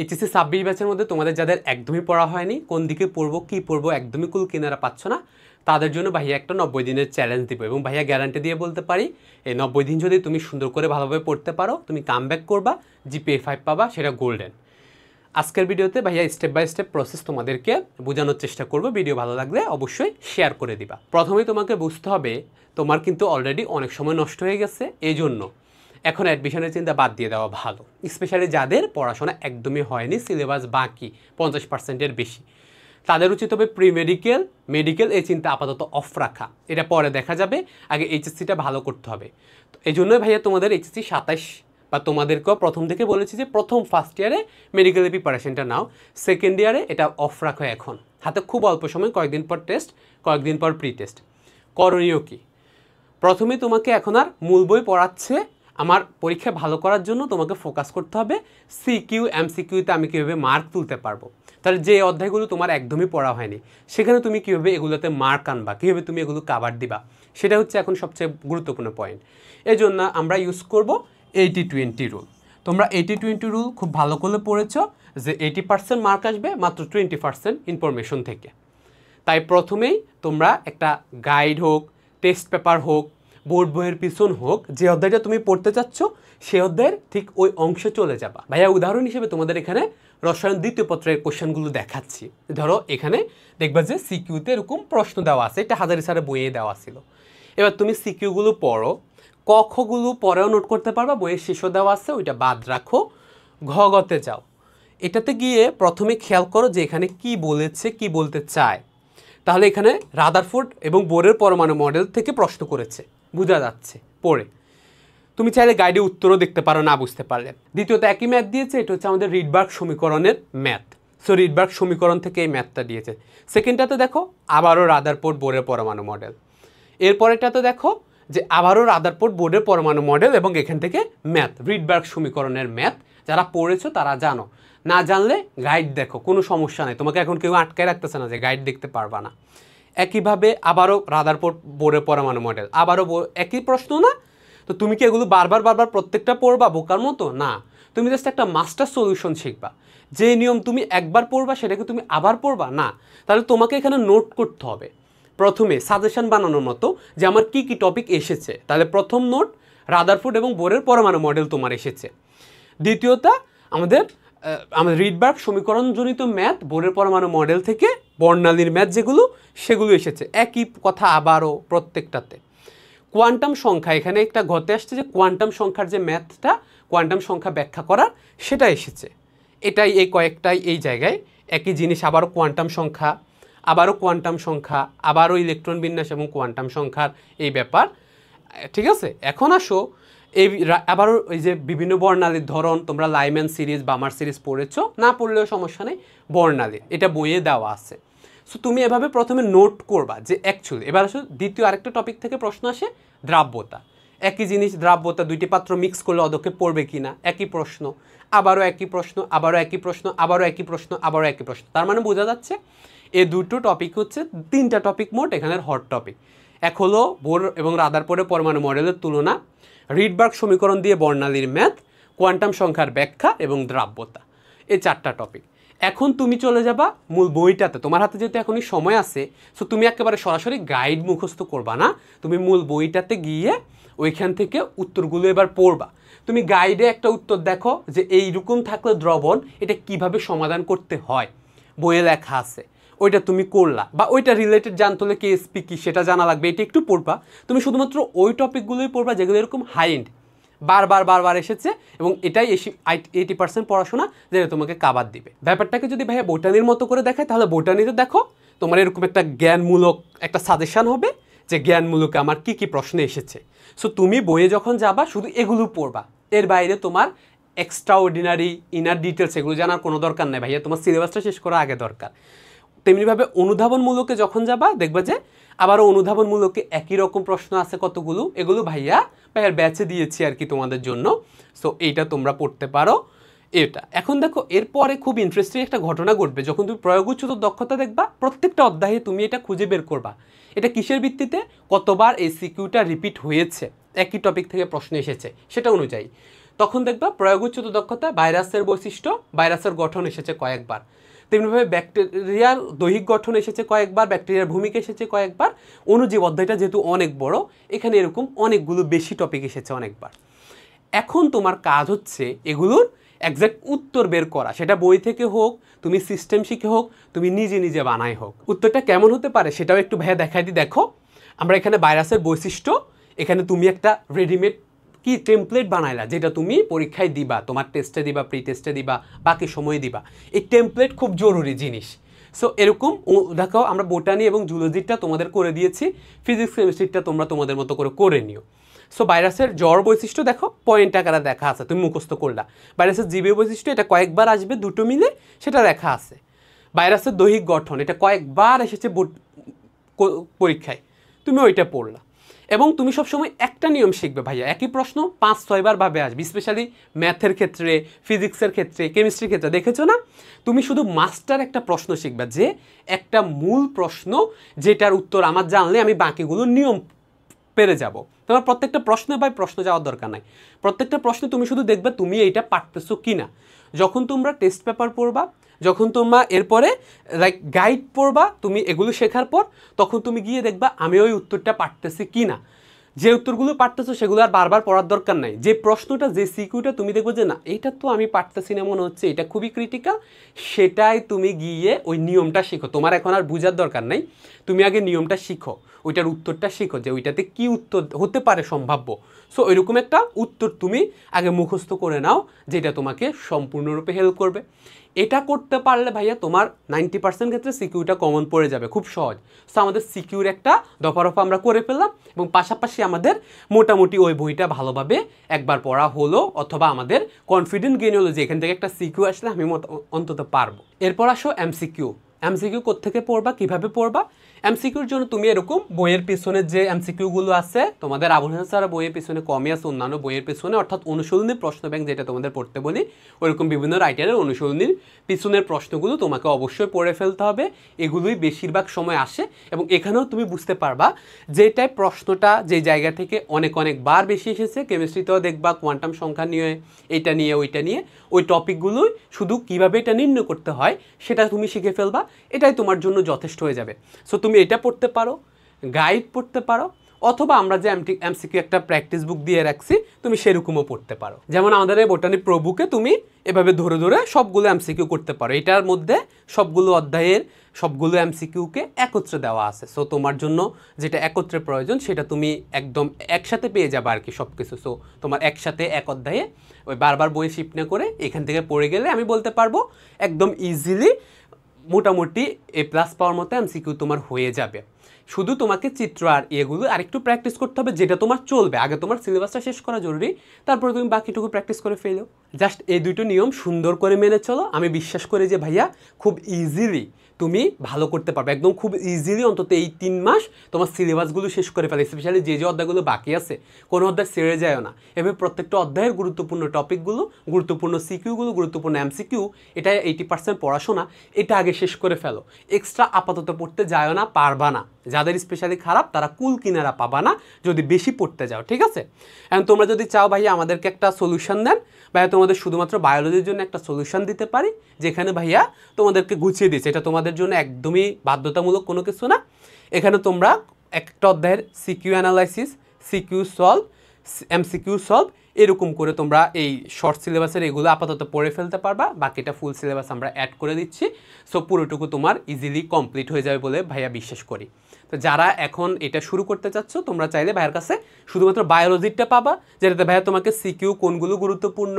HSC 26 ব্যাচের মধ্যে তোমাদের যাদের একদমই পড়া হয়নি, কোন দিকে পড়বো কী পড়বো একদমই কুল কিনারা পাচ্ছ না, তাদের জন্য ভাইয়া একটা 90 দিনের চ্যালেঞ্জ দিব এবং ভাইয়া গ্যারান্টি দিয়ে বলতে পারি এই 90 দিন যদি তুমি সুন্দর করে ভালোভাবে পড়তে পারো, তুমি কামব্যাক করবা, জিপিএ 5 পাবা, সেটা গোল্ডেন। আজকের ভিডিওতে ভাইয়া স্টেপ বাই স্টেপ প্রসেস তোমাদেরকে বোঝানোর চেষ্টা করবো। ভিডিও ভালো লাগলে অবশ্যই শেয়ার করে দিবা। প্রথমেই তোমাকে বুঝতে হবে তোমার কিন্তু অলরেডি অনেক সময় নষ্ট হয়ে গেছে, এই জন্য এখন অ্যাডমিশনের চিন্তা বাদ দিয়ে দেওয়া ভালো। স্পেশালি যাদের পড়াশোনা একদমই হয়নি, সিলেবাস বাকি 50%-এর বেশি, তাদের উচিত হবে প্রি মেডিকেল, মেডিকেল এই চিন্তা আপাতত অফ রাখা। এটা পরে দেখা যাবে, আগে এইচএসসিটা ভালো করতে হবে। তো এই জন্যই ভাইয়া তোমাদের এইচএসসি 27 বা তোমাদেরকেও প্রথম থেকে বলেছি যে প্রথম ফার্স্ট ইয়ারে মেডিকেলের প্রিপারেশনটা নাও, সেকেন্ড ইয়ারে এটা অফ রাখো। এখন হাতে খুব অল্প সময়, কয়েকদিন পর টেস্ট, কয়েকদিন পর প্রি টেস্ট। করণীয় কি? প্রথমে তোমাকে এখন আর মূল বই পড়াচ্ছে, আমার পরীক্ষায় ভালো করার জন্য তোমাকে ফোকাস করতে হবে সিকিউ এমসিকিউতে আমি কীভাবে মার্ক তুলতে পারবো। তাহলে যে অধ্যায়গুলো তোমার একদমই পড়া হয়নি, সেখানে তুমি কীভাবে এগুলোতে মার্ক আনবা, কীভাবে তুমি এগুলো কাভার দিবা, সেটা হচ্ছে এখন সবচেয়ে গুরুত্বপূর্ণ পয়েন্ট। এই জন্য আমরা ইউজ করব 80-20 রুল। তোমরা 80-20 রুল খুব ভালো করে পড়েছ যে 80% মার্ক আসবে মাত্র 20% ইনফরমেশন থেকে। তাই প্রথমেই তোমরা একটা গাইড হোক, টেস্ট পেপার হোক, বোর্ড বইয়ের পিছন হোক, যে অধ্যায়টা তুমি পড়তে চাচ্ছ সেই অধ্যায়ের ঠিক ওই অংশে চলে যাবা। ভাইয়া উদাহরণ হিসেবে তোমাদের এখানে রসায়ন দ্বিতীয় পত্রের কোশ্চেনগুলো দেখাচ্ছি। ধরো এখানে দেখবা যে সিকিউতে এরকম প্রশ্ন দেওয়া আছে, এটা হাজারি স্যারের বইয়ে দেওয়া ছিল। এবার তুমি সিকিউগুলো পড়ো, কখগুলো পরেও নোট করতে পারবা, বইয়ের শেষও দেওয়া আছে, ওইটা বাদ রাখো, ঘগতে যাও। এটাতে গিয়ে প্রথমে খেয়াল করো যে এখানে কি বলেছে, কি বলতে চায়। তাহলে এখানে রাদারফোর্ড এবং বোরের পরমাণু মডেল থেকে প্রশ্ন করেছে, বোঝা যাচ্ছে পড়ে। তুমি চাইলে গাইডে উত্তরও দেখতে পারো না বুঝতে পারলে। দ্বিতীয়ত একই ম্যাথ দিয়েছে, এটা হচ্ছে আমাদের রিডবার্গ সমীকরণের ম্যাথ। সো রিডবার্গ সমীকরণ থেকে এই ম্যাথটা দিয়েছে। সেকেন্ডটাতে দেখো আবারও রাদারফোর্ড বোরের পরমাণু মডেল। এরপরেরটাতে দেখো যে আবারও রাদারফোর্ড বোর্ডের পরমাণু মডেল এবং এখান থেকে ম্যাথ, রিডবার্গ সমীকরণের ম্যাথ। যারা পড়েছো তারা জানো, না জানলে গাইড দেখো, কোনো সমস্যা নেই। তোমাকে এখন কেউ আটকায় রাখতেছে না যে গাইড দেখতে পারবা না। একইভাবে আবারও রাদারফোর্ড বোর্ডের পরমাণু মডেল, আবারও একই প্রশ্ন না? তো তুমি কি এগুলো বারবার প্রত্যেকটা পড়বা বোকার মতো? না, তুমি জাস্ট একটা মাস্টার সলিউশন শিখবা। যে নিয়ম তুমি একবার পড়বা সেটাকে তুমি আবার পড়বা না। তাহলে তোমাকে এখানে নোট করতে হবে, প্রথমে সাজেশন বানানোর মতো যে আমার কি কি টপিক এসেছে। তাহলে প্রথম নোট রাদারফোর্ড এবং বোরের পরমাণু মডেল তোমার এসেছে। দ্বিতীয়টা আমাদের রিডবার্গ সমীকরণজনিত ম্যাথ, বোরের পরমাণু মডেল থেকে বর্ণালীর ম্যাথ যেগুলো, সেগুলো এসেছে। একই কথা আবারও প্রত্যেকটাতে। কোয়ান্টাম সংখ্যা, এখানে একটা ঘটে আসছে যে কোয়ান্টাম সংখ্যার যে ম্যাথটা, কোয়ান্টাম সংখ্যা ব্যাখ্যা করার, সেটা এসেছে। এটাই এই কয়েকটাই এই জায়গায় একই জিনিস। আবারও কোয়ান্টাম সংখ্যা, আবারও কোয়ান্টাম সংখ্যা, আবারও ইলেকট্রন বিন্যাস এবং কোয়ান্টাম সংখ্যার এই ব্যাপার। ঠিক আছে, এখন আসো এই আবারও এই যে বিভিন্ন বর্ণালীর ধরন, তোমরা লাইম্যান সিরিজ, বামার সিরিজ পড়েছো, না পড়লেও সমস্যা নেই, বর্ণালী এটা বইয়ে দেওয়া আছে। সো তুমি এভাবে প্রথমে নোট করবা যে অ্যাকচুয়ালি। এবার আসো দ্বিতীয় আরেকটা টপিক থেকে প্রশ্ন আসে, দ্রাব্যতা। একই জিনিস, দ্রাব্যতা, দুইটি পাত্র মিক্স করলে অদক্ষে পড়বে কি না, একই প্রশ্ন, আবারও একই প্রশ্ন, আবারও একই প্রশ্ন, আবারও একই প্রশ্ন, আবারও একই প্রশ্ন। তার মানে বোঝা যাচ্ছে এই দুটো টপিক হচ্ছে তিনটা টপিক মোট এখানের হট টপিক। এক হলো বোর এবং রাদারফোর্ডের পরমাণু মডেলের তুলনা, রিডবার্গ সমীকরণ দিয়ে বর্ণালীর ম্যাথ, কোয়ান্টাম সংখ্যার ব্যাখ্যা এবং দ্রাব্যতা। এই চারটা টপিক। এখন তুমি চলে যাবা মূল বইটাতে। তোমার হাতে যেহেতু এখনই সময় আছে, সো তুমি একেবারে সরাসরি গাইড মুখস্থ করবা না, তুমি মূল বইটাতে গিয়ে ওইখান থেকে উত্তরগুলো এবার পড়বা। তুমি গাইডে একটা উত্তর দেখো যে এইরকম থাকলে দ্রবণ, এটা কিভাবে সমাধান করতে হয়, বইয়ে লেখা আছে, ওইটা তুমি করলা, বা ওইটা রিলেটেড জানতে হলে কেএসপি কি সেটা জানা লাগবে, এটা একটু পড়বা। তুমি শুধুমাত্র ওই টপিকগুলোই পড়বা যেগুলো এরকম হাই এন্ড, বারবার এসেছে, এবং এটাই 80% পড়াশোনা যেটা তোমাকে কাভার দিবে। ব্যাপারটাকে যদি ভাইয়া বোটানির মতো করে দেখায়, তাহলে বোটানিতে দেখো তোমার এরকম একটা জ্ঞানমূলক একটা সাজেশান হবে যে জ্ঞানমূলক আমার কি কি প্রশ্ন এসেছে। সো তুমি বইয়ে যখন যাবা শুধু এগুলো পড়বা, এর বাইরে তোমার এক্সট্রা অর্ডিনারি ইনার ডিটেলস এগুলো জানার কোনো দরকার নেই ভাইয়া, তোমার সিলেবাসটা শেষ করা আগে দরকার। তেমনিভাবে অনুধাবনমূলকে যখন যাবা দেখবা যে আবারও অনুধাবনমূলকে একই রকম প্রশ্ন আছে কতগুলো, এগুলো ভাইয়ার ব্যাচে দিয়েছি আর কি তোমাদের জন্য। সো এইটা তোমরা পড়তে পারো। এটা এখন দেখো এরপরে খুব ইন্টারেস্টিং একটা ঘটনা ঘটবে, যখন তুমি প্রয়োগোচ্যুত দক্ষতা দেখবা প্রত্যেকটা অধ্যায়ে তুমি এটা খুঁজে বের করবা এটা কিসের ভিত্তিতে কতবার এই সিকিউটা রিপিট হয়েছে, একই টপিক থেকে প্রশ্ন এসেছে সেটা অনুযায়ী। তখন দেখবা প্রয়োগোচিত দক্ষতা, ভাইরাসের বৈশিষ্ট্য, ভাইরাসের গঠন এসেছে কয়েকবার। তেমনিভাবে ব্যাকটেরিয়ার দৈহিক গঠন এসেছে কয়েকবার, ব্যাকটেরিয়ার ভূমিকা এসেছে কয়েকবার। অণুজীব অধ্যায়টা যেহেতু অনেক বড়, এখানে এরকম অনেকগুলো বেশি টপিক এসেছে অনেকবার। এখন তোমার কাজ হচ্ছে এগুলোর এক্সাক্ট উত্তর বের করা, সেটা বই থেকে হোক, তুমি সিস্টেম শিখে হোক, তুমি নিজে নিজে বানাই হোক। উত্তরটা কেমন হতে পারে সেটাও একটু ভাইয়া দেখাই দিই। দেখো আমরা এখানে ভাইরাসের বৈশিষ্ট্য, এখানে তুমি একটা রেডিমেড কি টেমপ্লেট বানাইলা, যেটা তুমি পরীক্ষায় দিবা, তোমার টেস্টে দিবা, প্রি টেস্টে দিবা, বাকি সময়ে দিবা। এই টেমপ্লেট খুব জরুরি জিনিস। সো এরকম দেখো আমরা বোটানি এবং জুলজিটা তোমাদের করে দিয়েছি, ফিজিক্স কেমিস্ট্রিটা তোমরা তোমাদের মতো করে নিও। সো ভাইরাসের জ্বর বৈশিষ্ট্য দেখো পয়েন্ট আকারে দেখা আছে, তুমি মুখস্থ করলা। ভাইরাসের জীবীয় বৈশিষ্ট্য এটা কয়েকবার আসবে, দুটো মিলে সেটা লেখা আছে। ভাইরাসের দৈহিক গঠন এটা কয়েকবার এসেছে পরীক্ষায়, তুমি ওইটা পড়লা। এবং তুমি সবসময় একটা নিয়ম শিখবে ভাইয়া, একই প্রশ্ন 5-6 বার ভাবে আসবে, স্পেশালি ম্যাথের ক্ষেত্রে, ফিজিক্সের ক্ষেত্রে, কেমিস্ট্রির ক্ষেত্রে। দেখেছো না, তুমি শুধু মাস্টার একটা প্রশ্ন শিখবে, যে একটা মূল প্রশ্ন যেটার উত্তর আমার জানলে আমি বাকিগুলো নিয়ম পেরে যাব। তোমার প্রত্যেকটা প্রশ্নে ভাই প্রশ্ন যাওয়ার দরকার নাই, প্রত্যেকটা প্রশ্নে তুমি শুধু দেখবে তুমি এইটা পারতেছো কি না। যখন তোমরা টেস্ট পেপার পড়বা, যখন তোমরা এরপরে লাইক গাইড পড়বা, তুমি এগুলো শেখার পর তখন তুমি গিয়ে দেখবা আমি ওই উত্তরটা পারতেছি কি না। যে উত্তরগুলো পারতেছো সেগুলো আর বারবার পড়ার দরকার নাই। যে প্রশ্নটা, যে সিকিউটা তুমি দেখবো যে না এইটা তো আমি পারতেছি না মনে হচ্ছে, এটা খুবই ক্রিটিক্যাল, সেটাই তুমি গিয়ে ওই নিয়মটা শিখো। তোমার এখন আর বোঝার দরকার নাই, তুমি আগে নিয়মটা শিখো, ওইটার উত্তরটা শিখো, যে ওইটাতে কি উত্তর হতে পারে সম্ভাব্য। সো ওইরকম একটা উত্তর তুমি আগে মুখস্থ করে নাও, যেটা তোমাকে সম্পূর্ণরূপে হেল্প করবে। এটা করতে পারলে ভাইয়া তোমার 90% ক্ষেত্রে সিকিউটা কমন পড়ে যাবে, খুব সহজ। সো আমাদের সিকিউর একটা দফা আমরা করে ফেললাম, এবং পাশাপাশি আমাদের মোটামুটি ওই বইটা ভালোভাবে একবার পড়া হলো, অথবা আমাদের কনফিডেন্ট গেইন হলো যে এখান থেকে একটা সিকিউ আসলে আমি অন্তত পারবো। এরপর আসো এমসিকিউ। এমসিকিউ কোত্থেকে পড়বা, কিভাবে পড়বা? এমসিকিউর জন্য তুমি এরকম বইয়ের পিছনে যে এমসিকিউগুলো আছে, তোমাদের আবুল হাসান স্যার বইয়ের পিছনে কমই আছে অন্যান্য বইয়ের পিছনে, অর্থাৎ অনুশীলনী প্রশ্ন ব্যাংক যেটা তোমাদের পড়তে বলি, ওইরকম বিভিন্ন রাইটারের অনুশীলনীর পিছনের প্রশ্নগুলো তোমাকে অবশ্যই পড়ে ফেলতে হবে। এগুলোই বেশিরভাগ সময় আসে, এবং এখানেও তুমি বুঝতে পারবা যেটাই প্রশ্নটা যে জায়গা থেকে অনেকবার বেশি এসেছে। কেমিস্ট্রিতেও দেখবা কোয়ান্টাম সংখ্যা নিয়ে, এটা নিয়ে, ওইটা নিয়ে, ওই টপিকগুলোই শুধু কিভাবে এটা নির্ণয় করতে হয় সেটা তুমি শিখে ফেলবা, এটাই তোমার জন্য যথেষ্ট হয়ে যাবে। সো তুমি এটা পড়তে পারো, গাইড পড়তে পারো, অথবা আমরা যে এমসিকিউ একটা প্র্যাকটিস বুক দিয়ে রাখছি তুমি সেরকমও পড়তে পারো। যেমন আমাদের এই বোটানি প্রো বুকে তুমি এভাবে ধরে ধরে সবগুলো এমসিকিউ করতে পারো। এটার মধ্যে সবগুলো অধ্যায়ের সবগুলো এমসিকিউকে একত্রে দেওয়া আছে। সো তোমার জন্য যেটা একত্রে প্রয়োজন সেটা তুমি একদম একসাথে পেয়ে যাবে আর কি সব কিছু। সো তোমার একসাথে এক অধ্যায়ে ওই বারবার বই শিফট না করে এখান থেকে পড়ে গেলে আমি বলতে পারবো একদম ইজিলি মোটামুটি A+ পাওয়ার মতো এমসিকিউ তোমার হয়ে যাবে। শুধু তোমাকে চিত্র আর এগুলো আরেকটু প্র্যাকটিস করতে হবে, যেটা তোমার চলবে। আগে তোমার সিলেবাসটা শেষ করা জরুরি, তারপরে তুমি বাকিটুকু প্র্যাকটিস করে ফেলো। জাস্ট এই দুটো নিয়ম সুন্দর করে মেনে চলো, আমি বিশ্বাস করি যে ভাইয়া খুব ইজিলি তুমি ভালো করতে পারবে, একদম খুব ইজিলি। অন্তত এই 3 মাস তোমার সিলেবাসগুলো শেষ করে ফেলে, স্পেশালি যে যে অধ্যায়গুলো বাকি আছে কোনো অধ্যায় ছেড়ে যায় না। এভাবে প্রত্যেকটা অধ্যায়ের গুরুত্বপূর্ণ টপিকগুলো, গুরুত্বপূর্ণ সিকিউগুলো, গুরুত্বপূর্ণ এমসিকিউ, এটা 80% পড়াশোনা, এটা আগে শেষ করে ফেলো। এক্সট্রা আপাতত পড়তে যায় না, পারবা না। যাদের স্পেশালি খারাপ তারা কুল কিনারা পাবা না যদি বেশি পড়তে যাও, ঠিক আছে? এখন তোমরা যদি চাও ভাইয়া আমাদেরকে একটা সলিউশন দেন, ভাইয়া তোমাদের শুধুমাত্র বায়োলজির জন্য একটা সলিউশন দিতে পারি, যেখানে ভাইয়া তোমাদেরকে গুছিয়ে দিচ্ছে। এটা তোমাদের জন্য একদমই বাধ্যতামূলক কোনো কিছু না। এখানে তোমরা একটা অধ্যায়ের CQ analysis, CQ solve, MCQ solve, এরকম করে তোমরা এই শর্ট সিলেবাসের এগুলো আপাতত পড়ে ফেলতে পারবা। বাকিটা ফুল সিলেবাস আমরা অ্যাড করে দিচ্ছি। সো পুরোটুকু তোমার ইজিলি কমপ্লিট হয়ে যাবে বলে ভাইয়া বিশ্বাস করি। তো যারা এখন এটা শুরু করতে চাচ্ছ তোমরা চাইলে ভাইয়ের কাছে শুধুমাত্র বায়োলজিটা পাবা, যেটাতে ভাইয়া তোমাকে সিকিউ কোনগুলো গুরুত্বপূর্ণ,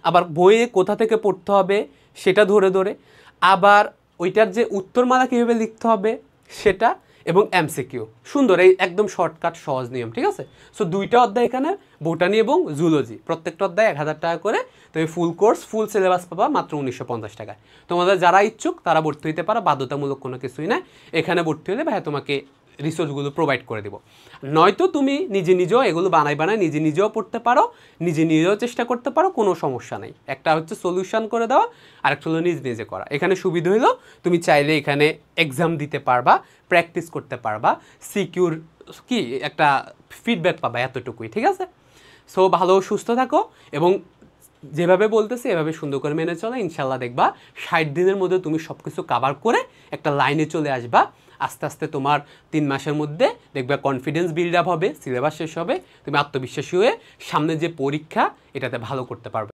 আবার বইয়ে কোথা থেকে পড়তে হবে সেটা ধরে ধরে, আবার ওইটার যে উত্তরমালা কীভাবে লিখতে হবে সেটা, এবং এমসিকিউ সুন্দর, এই একদম শর্টকাট সহজ নিয়ম, ঠিক আছে? সো দুইটা অধ্যায় এখানে, বোটানি এবং জুলজি, প্রত্যেকটা অধ্যায় 1000 টাকা করে। তুমি ফুল কোর্স, ফুল সিলেবাস পাবা মাত্র 1950 টাকায়। তোমাদের যারা ইচ্ছুক তারা ভর্তি হতে পারো, বাধ্যতামূলক কোনো কিছুই না। এখানে ভর্তি হলে ভাইয়া তোমাকে রিসোর্সগুলো প্রোভাইড করে দেবো। নয়তো তুমি নিজে নিজেও এগুলো বানায় নিজে নিজেও পড়তে পারো, নিজে নিজেও চেষ্টা করতে পারো, কোনো সমস্যা নেই। একটা হচ্ছে সলিউশন করে দেওয়া, আরেকটা হলো নিজে করা। এখানে সুবিধা হলো তুমি চাইলে এখানে এক্সাম দিতে পারবা, প্র্যাকটিস করতে পারবা, সিকিউর কি একটা ফিডব্যাক পাবা, এতটুকুই, ঠিক আছে? সো ভালো সুস্থ থাকো, এবং যেভাবে বলতেছি এভাবে সুন্দর করে মেনে চলো, ইনশাল্লাহ দেখবা 60 দিনের মধ্যে তুমি সব কিছু কাভার করে একটা লাইনে চলে আসবা। আস্তে আস্তে তোমার 3 মাসের মধ্যে দেখবা কনফিডেন্স বিল্ড আপ হবে, সিলেবাস শেষ হবে, তুমি আত্মবিশ্বাসী হয়ে সামনে যে পরীক্ষা এটাতে ভালো করতে পারবে।